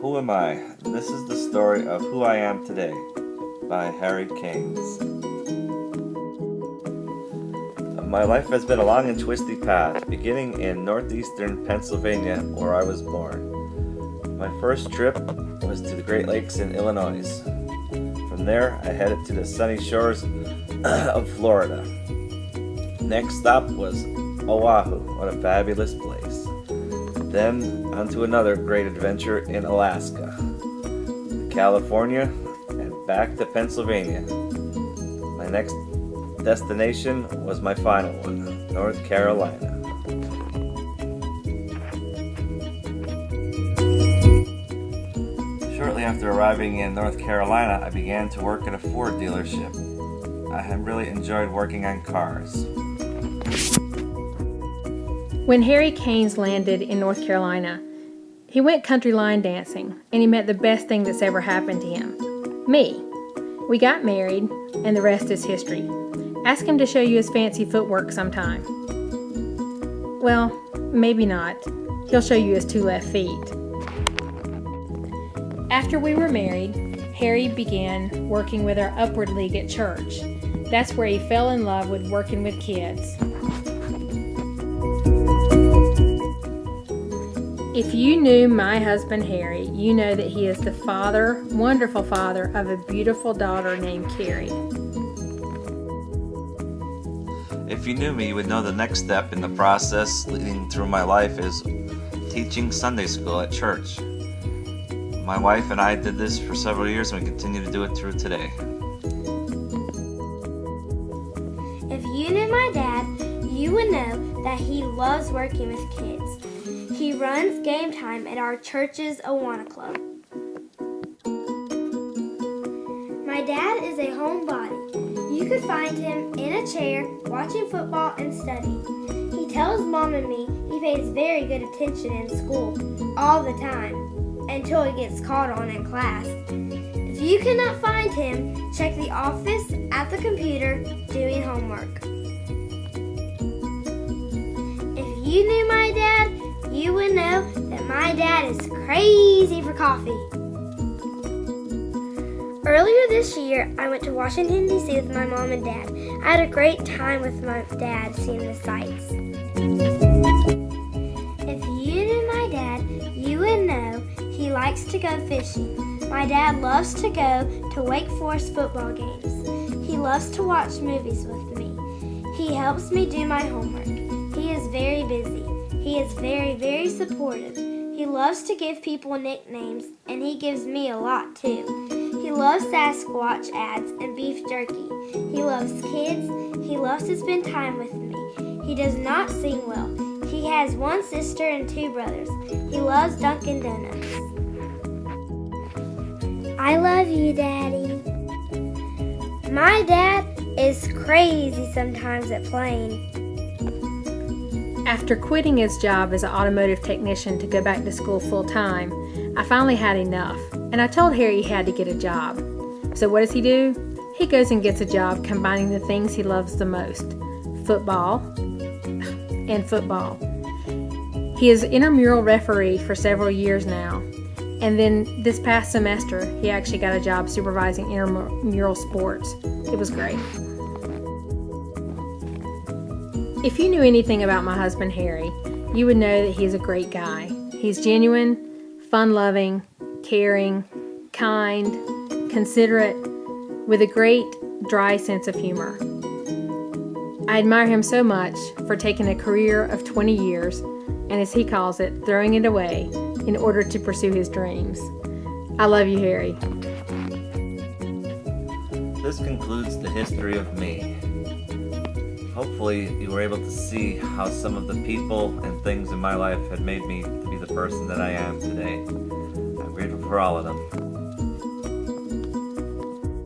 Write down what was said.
Who Am I? This is the story of who I am today by Harry Keynes. My life has been a long and twisty path, beginning in northeastern Pennsylvania where I was born. My first trip was to the Great Lakes in Illinois. From there, I headed to the sunny shores of Florida. Next stop was Oahu, what a fabulous place. Then onto another great adventure in Alaska, California, and back to Pennsylvania. My next destination was my final one, North Carolina. Shortly after arriving in North Carolina, I began to work at a Ford dealership. I have really enjoyed working on cars. When Harry Keynes landed in North Carolina, he went country line dancing, and he met the best thing that's ever happened to him, me. We got married, and the rest is history. Ask him to show you his fancy footwork sometime. Well, maybe not. He'll show you his 2 left feet. After we were married, Harry began working with our Upward League at church. That's where he fell in love with working with kids. If you knew my husband Harry, you know that he is the father, wonderful father, of a beautiful daughter named Carrie. If you knew me, you would know the next step in the process leading through my life is teaching Sunday school at church. My wife and I did this for several years and we continue to do it through today. If you knew my dad, you would know that he loves working with kids. He runs game time at our church's Awana Club. My dad is a homebody. You could find him in a chair watching football and studying. He tells Mom and me he pays very good attention in school all the time until he gets called on in class. If you cannot find him, check the office at the computer doing homework. If you knew my dad, you would know that my dad is crazy for coffee. Earlier this year, I went to Washington, D.C. with my mom and dad. I had a great time with my dad seeing the sights. If you knew my dad, you would know he likes to go fishing. My dad loves to go to Wake Forest football games. He loves to watch movies with me. He helps me do my homework. He is very busy. He is very, very supportive. He loves to give people nicknames, and he gives me a lot too. He loves Sasquatch ads and beef jerky. He loves kids. He loves to spend time with me. He does not sing well. He has 1 sister and 2 brothers. He loves Dunkin' Donuts. I love you, Daddy. My dad is crazy sometimes at playing. After quitting his job as an automotive technician to go back to school full-time, I finally had enough, and I told Harry he had to get a job. So what does he do? He goes and gets a job combining the things he loves the most, football and football. He is intramural referee for several years now, and then this past semester, he actually got a job supervising intramural sports. It was great. If you knew anything about my husband Harry, you would know that he's a great guy. He's genuine, fun-loving, caring, kind, considerate, with a great, dry sense of humor. I admire him so much for taking a career of 20 years, and as he calls it, throwing it away in order to pursue his dreams. I love you, Harry. This concludes the history of me. Hopefully you were able to see how some of the people and things in my life had made me to be the person that I am today. I'm grateful for all of them.